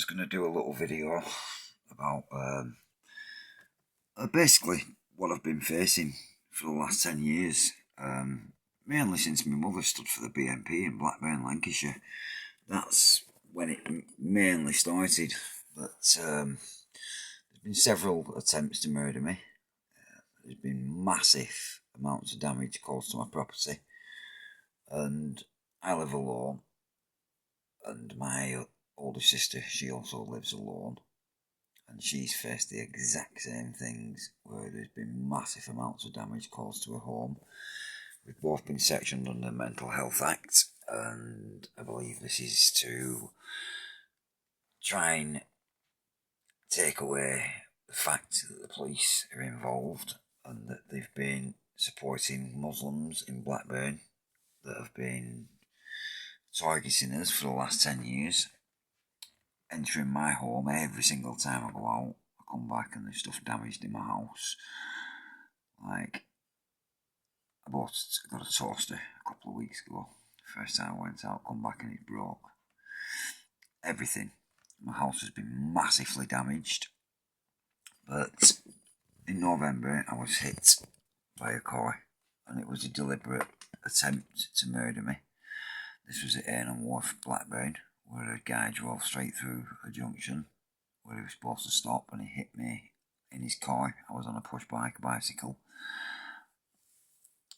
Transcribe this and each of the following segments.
just going to do a little video about basically what I've been facing for the last 10 years. Mainly since my mother stood for the BNP in Blackburn, Lancashire. That's when it mainly started. But there's been several attempts to murder me. There's been massive amounts of damage caused to my property. And I live alone. And my older sister, she also lives alone. And she's faced the exact same things, where there's been massive amounts of damage caused to her home. We've both been sectioned under the Mental Health Act, and I believe this is to try and take away the fact that the police are involved and that they've been supporting Muslims in Blackburn that have been targeting us for the last 10 years, entering my home every single time I go out. I come back and there's stuff damaged in my house. Like, I got a toaster a couple of weeks ago. First time I went out, come back and it broke. Everything. My house has been massively damaged. But in November I was hit by a car, and it was a deliberate attempt to murder me. This was at Airnham Wharf, Blackburn, where a guy drove straight through a junction where he was supposed to stop, and he hit me in his car. I was on a push bike, a bicycle.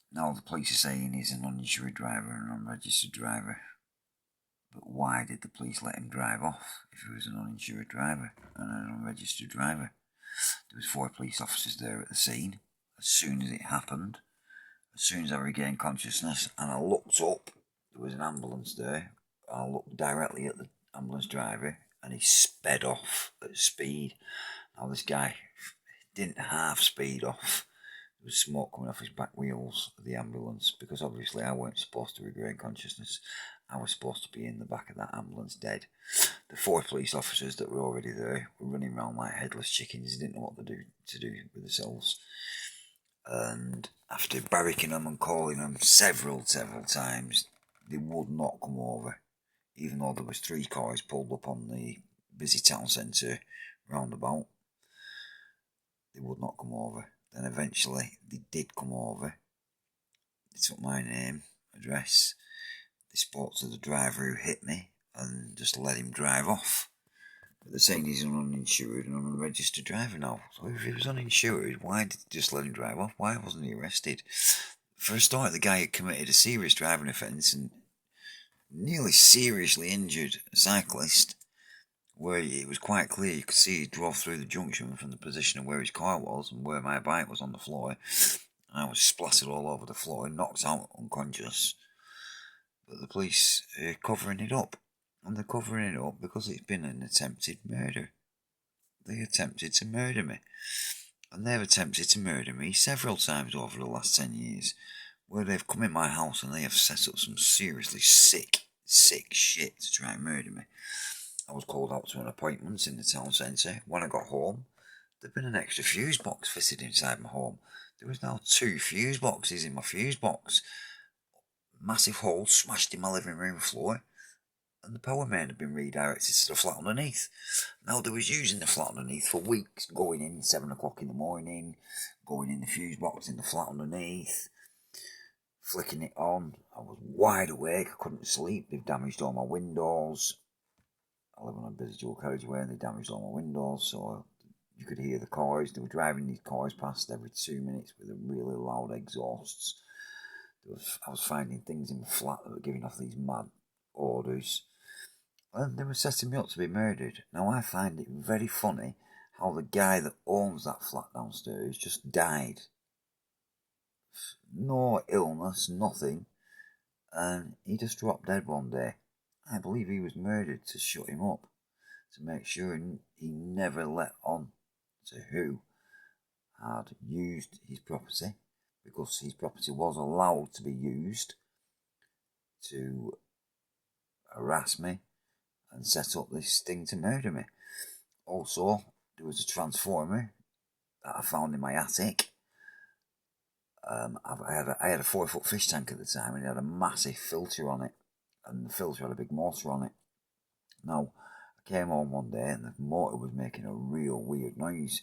Now the police are saying he's an uninsured driver and an unregistered driver. But why did the police let him drive off if he was an uninsured driver and an unregistered driver? There was 4 police officers there at the scene. As soon as it happened, as soon as I regained consciousness and I looked up, there was an ambulance there. I looked directly at the ambulance driver and he sped off at speed. Now this guy didn't half speed off. There was smoke coming off his back wheels of the ambulance, because obviously I weren't supposed to regain consciousness. I was supposed to be in the back of that ambulance dead. The 4 police officers that were already there were running around like headless chickens. They didn't know what to do with themselves. And after barracking them and calling them several times, they would not come over. Even though there was 3 cars pulled up on the busy town centre roundabout, they would not come over. Then eventually they did come over. They took my name, address. They spoke to the driver who hit me and just let him drive off. But they're saying he's an uninsured and unregistered driver now. So if he was uninsured, why did they just let him drive off? Why wasn't he arrested? For a start, the guy had committed a serious driving offence and nearly seriously injured a cyclist, where it was quite clear. You could see he drove through the junction from the position of where his car was and where my bike was on the floor. I was splattered all over the floor, knocked out unconscious. But the police are covering it up. And they're covering it up because it's been an attempted murder. They attempted to murder me. And they've attempted to murder me several times over the last 10 years, where they've come in my house and they have set up some seriously sick shit to try and murder me. I was called out to an appointment in the town centre. When I got home, there'd been an extra fuse box fitted inside my home. There was now 2 fuse boxes in my fuse box. Massive holes smashed in my living room floor, and the power main had been redirected to the flat underneath. Now they was using the flat underneath for weeks, going in 7 o'clock in the morning, going in the fuse box in the flat underneath, flicking it on. I was wide awake, I couldn't sleep. They've damaged all my windows. I live on a busy dual carriageway and they damaged all my windows, so you could hear the cars. They were driving these cars past every 2 minutes with really loud exhausts. I was finding things in the flat that were giving off these mad orders. And they were setting me up to be murdered. Now I find it very funny how the guy that owns that flat downstairs just died. No illness, nothing. And he just dropped dead one day. I believe he was murdered to shut him up, to make sure he never let on to who had used his property, because his property was allowed to be used to harass me and set up this thing to murder me. Also, there was a transformer that I found in my attic. I had a 4-foot fish tank at the time, and it had a massive filter on it, and the filter had a big motor on it. Now, I came home one day and the motor was making a real weird noise.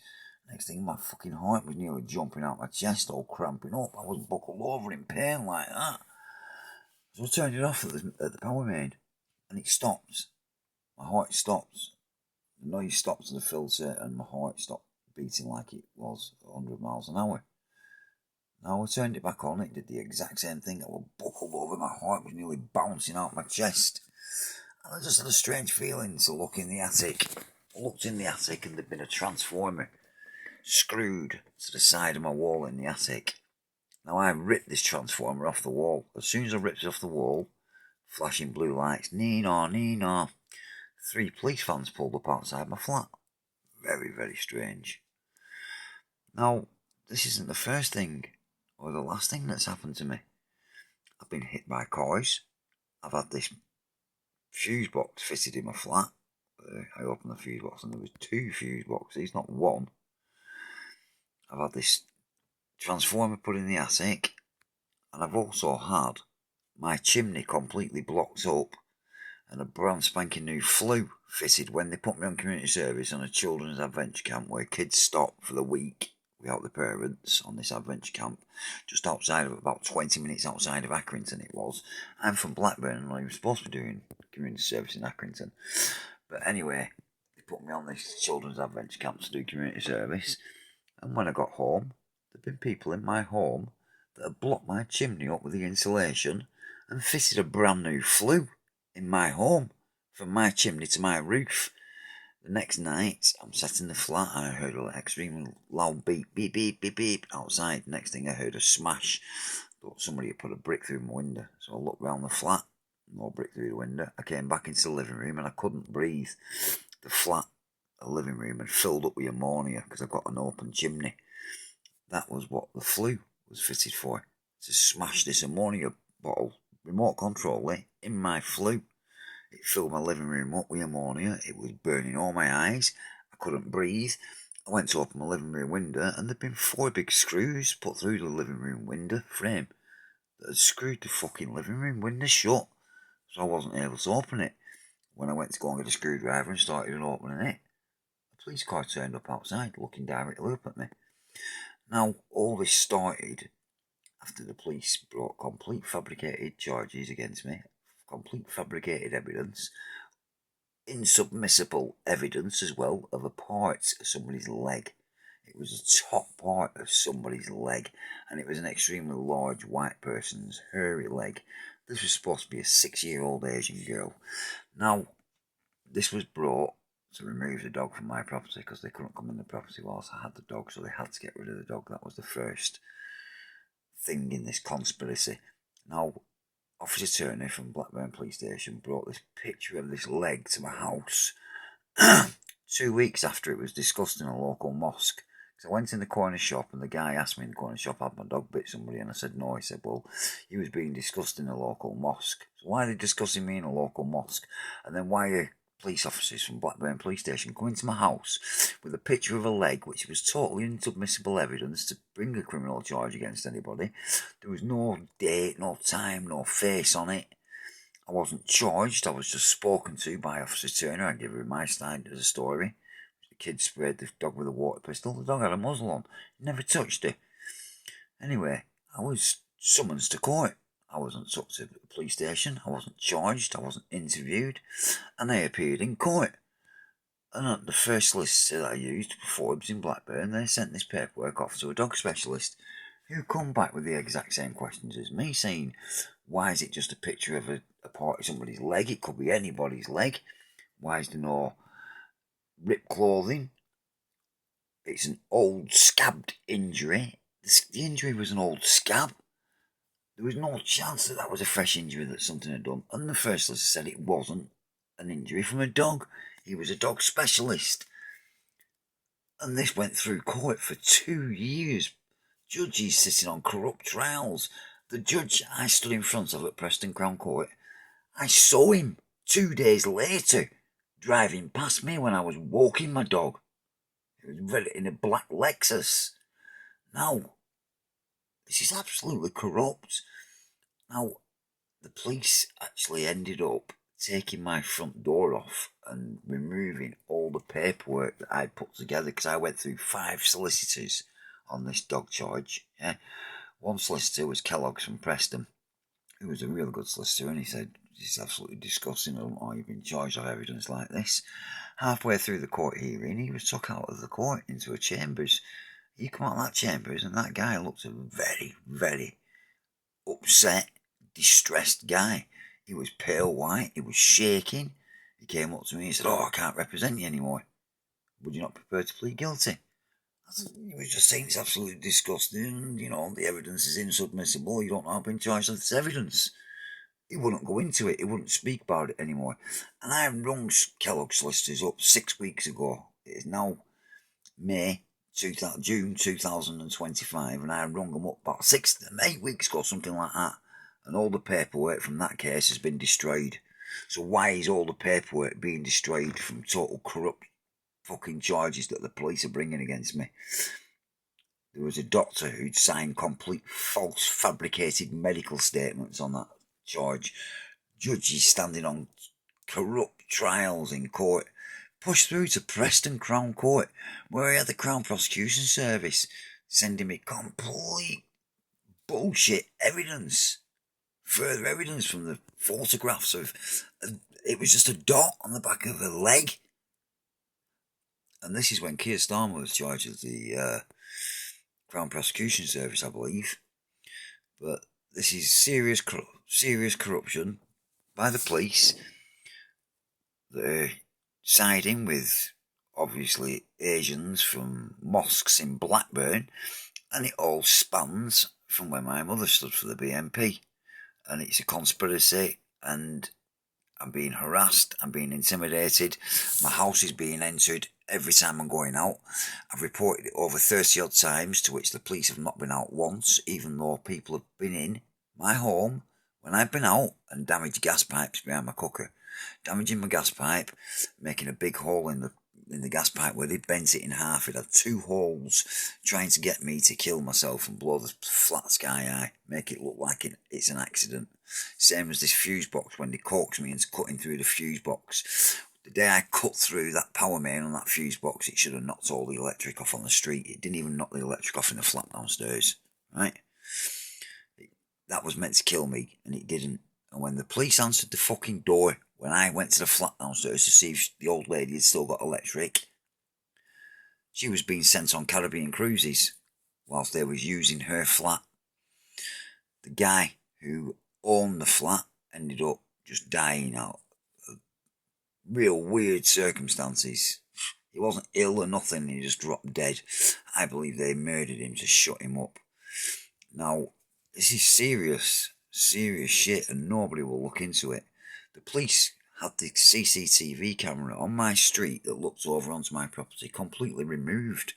Next thing, my fucking heart was nearly jumping out my chest, all cramping up. I was buckled over in pain like that. So I turned it off at the power main, and it stopped. My heart stopped. The noise stopped to the filter, and my heart stopped beating like it was 100 miles an hour. Now I turned it back on, it did the exact same thing. I was buckled over, my heart was nearly bouncing out my chest. And I just had a strange feeling to look in the attic. I looked in the attic and there'd been a transformer screwed to the side of my wall in the attic. Now I ripped this transformer off the wall. As soon as I ripped it off the wall, flashing blue lights, nee-naw, nee-naw, 3 police vans pulled up outside my flat. Very, very strange. Now, this isn't the first thing or the last thing that's happened to me. I've been hit by cars. I've had this fuse box fitted in my flat. I opened the fuse box and there was 2 fuse boxes, not 1. I've had this transformer put in the attic, and I've also had my chimney completely blocked up and a brand spanking new flue fitted when they put me on community service on a children's adventure camp where kids stop for the week without the parents on this adventure camp just outside of, about 20 minutes outside of Accrington it was. I'm from Blackburn and I was supposed to be doing community service in Accrington, but anyway, they put me on this children's adventure camp to do community service, and when I got home, there'd been people in my home that had blocked my chimney up with the insulation and fitted a brand new flue in my home from my chimney to my roof. The next night, I'm sat in the flat and I heard an extremely loud beep, beep, beep, beep, beep outside. Next thing I heard a smash. Thought somebody had put a brick through my window. So I looked round the flat, no brick through the window. I came back into the living room and I couldn't breathe. The flat, the living room, had filled up with ammonia because I've got an open chimney. That was what the flue was fitted for. To smash this ammonia bottle, remote control it, in my flue. It filled my living room up with ammonia. It was burning all my eyes. I couldn't breathe. I went to open my living room window and there'd been 4 big screws put through the living room window frame that had screwed the fucking living room window shut. So I wasn't able to open it. When I went to go and get a screwdriver and started opening it, a police car turned up outside looking directly up at me. Now, all this started after the police brought complete fabricated charges against me, complete fabricated evidence, insubmissible evidence as well of a part of somebody's leg. It was a top part of somebody's leg, and it was an extremely large white person's hairy leg. This was supposed to be a 6-year-old Asian girl. Now, this was brought to remove the dog from my property because they couldn't come in the property whilst I had the dog, so they had to get rid of the dog. That was the first thing in this conspiracy. Now, Officer Turner from Blackburn Police Station brought this picture of this leg to my house 2 weeks after it was discussed in a local mosque. So I went in the corner shop and the guy asked me in the corner shop, had my dog bit somebody? And I said no. He said, well, he was being discussed in a local mosque. So why are they discussing me in a local mosque? And then why are police officers from Blackburn Police Station coming to my house with a picture of a leg, which was totally inadmissible evidence to bring a criminal charge against anybody? There was no date, no time, no face on it. I wasn't charged. I was just spoken to by Officer Turner. I gave her my side of the story. The kid sprayed the dog with a water pistol. The dog had a muzzle on. Never touched it. Anyway, I was summoned to court. I wasn't took to the police station. I wasn't charged. I wasn't interviewed. And I appeared in court. And the first solicitor that I used before it was in Blackburn, they sent this paperwork off to a dog specialist who come back with the exact same questions as me, saying, why is it just a picture of a part of somebody's leg? It could be anybody's leg. Why is there no ripped clothing? It's an old scabbed injury. The injury was an old scab. There was no chance that was a fresh injury that something had done. And the first solicitor said it wasn't an injury from a dog. He was a dog specialist. And this went through court for 2 years. Judges sitting on corrupt trials. The judge I stood in front of at Preston Crown Court, I saw him 2 days later driving past me when I was walking my dog. It was in a black Lexus. Now, this is absolutely corrupt. Now, the police actually ended up taking my front door off and removing all the paperwork that I'd put together, because I went through 5 solicitors on this dog charge. Yeah? One solicitor was Kellogg's from Preston, who was a real good solicitor, and he said, "This is absolutely disgusting. I don't know why you've been charged of evidence like this." Halfway through the court hearing, he was took out of the court into a chambers. He come out of that chambers, and that guy looked a very, very upset, distressed guy. He was pale white, he was shaking. He came up to me and said, "Oh, I can't represent you anymore. Would you not prefer to plead guilty?" He was just saying it's absolutely disgusting, the evidence is insubmissible, you don't know I've been charged with this evidence. He wouldn't go into it, he wouldn't speak about it anymore. And I rung Kellogg's solicitors up 6 weeks ago. It is now June 2025, and I rung them up about 8 weeks ago, something like that. And all the paperwork from that case has been destroyed. So why is all the paperwork being destroyed from total corrupt fucking charges that the police are bringing against me? There was a doctor who'd signed complete false fabricated medical statements on that charge. Judges standing on corrupt trials in court, pushed through to Preston Crown Court, where I had the Crown Prosecution Service sending me complete bullshit evidence. Further evidence from the photographs of it was just a dot on the back of a leg. And this is when Keir Starmer was charged as the Crown Prosecution Service, I believe. But this is serious corruption by the police. They're siding with, obviously, Asians from mosques in Blackburn, and it all spans from when my mother stood for the BNP. And it's a conspiracy, and I'm being harassed, I'm being intimidated, my house is being entered every time I'm going out. I've reported it over 30 odd times, to which the police have not been out once, even though people have been in my home when I've been out and damaged gas pipes behind my cooker. Damaging my gas pipe, making a big hole in the gas pipe where they bent it in half. It had 2 holes, trying to get me to kill myself and blow the flat sky high, make it look like it's an accident. Same as this fuse box, when they coaxed me into cutting through the fuse box. The day I cut through that power main on that fuse box, it should have knocked all the electric off on the street. It didn't even knock the electric off in the flat downstairs, right? That was meant to kill me, and it didn't. And when the police answered the fucking door, when I went to the flat downstairs to see if the old lady had still got electric, she was being sent on Caribbean cruises whilst they was using her flat. The guy who owned the flat ended up just dying out of real weird circumstances. He wasn't ill or nothing, he just dropped dead. I believe they murdered him to shut him up. Now, this is serious shit, and nobody will look into it. The police had the CCTV camera on my street that looks over onto my property completely removed.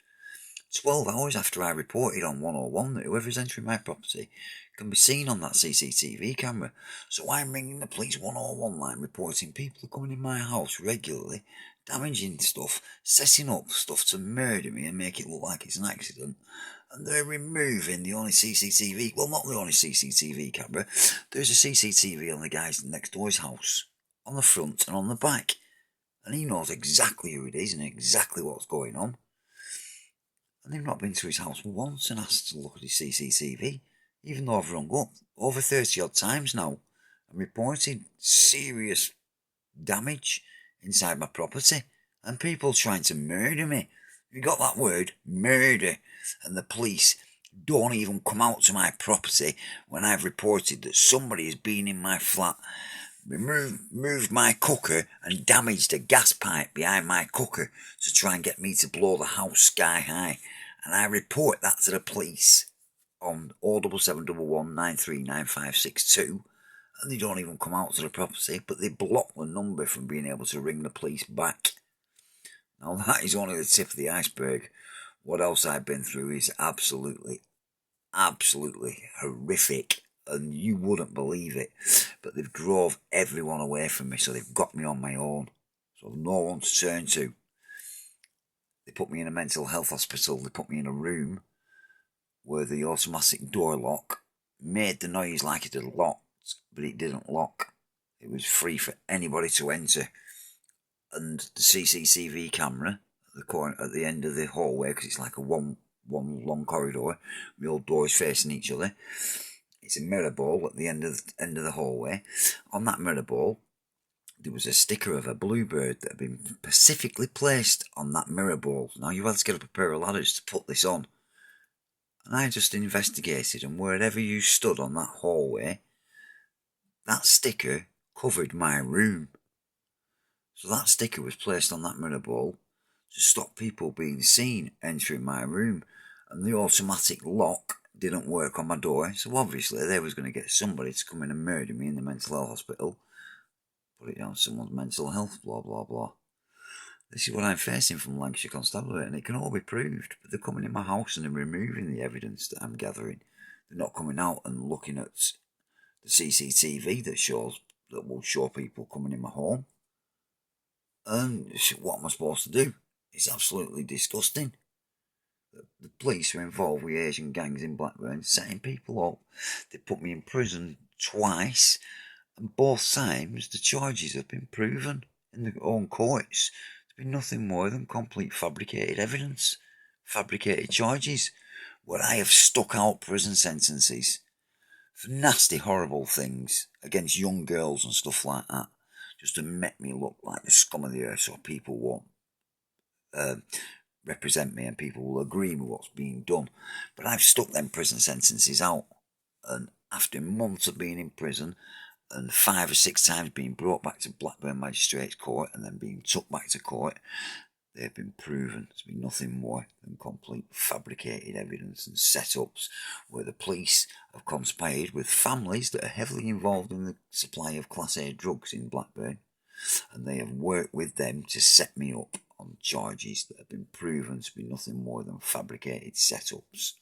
12 hours after I reported on 101 that whoever's entering my property can be seen on that CCTV camera. So I'm ringing the police 101 line, reporting people are coming in my house regularly, damaging stuff, setting up stuff to murder me and make it look like it's an accident. And they're removing the only CCTV, well, not the only CCTV camera, there's a CCTV on the guy's next door's house, on the front and on the back. And he knows exactly who it is and exactly what's going on. And they've not been to his house once and asked to look at his CCTV, even though I've rung up over 30 odd times now and reported serious damage inside my property and people trying to murder me. You got that word? Murder. And the police don't even come out to my property when I've reported that somebody has been in my flat, moved my cooker and damaged a gas pipe behind my cooker to try and get me to blow the house sky high. And I report that to the police on 07711 939562, and they don't even come out to the property, but they block the number from being able to ring the police back. Now that is only the tip of the iceberg. What else I've been through is absolutely horrific, and you wouldn't believe it. But they've drove everyone away from me, so they've got me on my own. So I've no one to turn to. They put me in a mental health hospital. They put me in a room where the automatic door lock made the noise like it had locked, but it didn't lock. It was free for anybody to enter. And the CCTV camera at the corner, at the end of the hallway, because it's like a one long corridor, the old doors facing each other. It's a mirror ball at the end of the hallway. On that mirror ball, there was a sticker of a bluebird that had been specifically placed on that mirror ball. Now you had to get up a pair of ladders to put this on. And I just investigated, and wherever you stood on that hallway, that sticker covered my room. So that sticker was placed on that mirror ball to stop people being seen entering my room. And the automatic lock didn't work on my door, so obviously they was going to get somebody to come in and murder me in the mental health hospital. Put it on someone's mental health, blah, blah, blah. This is what I'm facing from Lancashire Constabulary, and it can all be proved. But they're coming in my house and they're removing the evidence that I'm gathering. They're not coming out and looking at the CCTV that will show people coming in my home. And what am I supposed to do? It's absolutely disgusting. The police are involved with Asian gangs in Blackburn, setting people up. They put me in prison twice, and both times the charges have been proven in their own courts. There's been nothing more than complete fabricated evidence, fabricated charges, where I have stuck out prison sentences for nasty, horrible things against young girls and stuff like that, just to make me look like the scum of the earth, so people won't represent me and people will agree with what's being done. But I've stuck them prison sentences out, and after months of being in prison and 5 or 6 times being brought back to Blackburn Magistrates Court and then being took back to court, they've been proven to be nothing more than complete fabricated evidence and setups where the police have conspired with families that are heavily involved in the supply of Class A drugs in Blackburn, and they have worked with them to set me up on charges that have been proven to be nothing more than fabricated setups.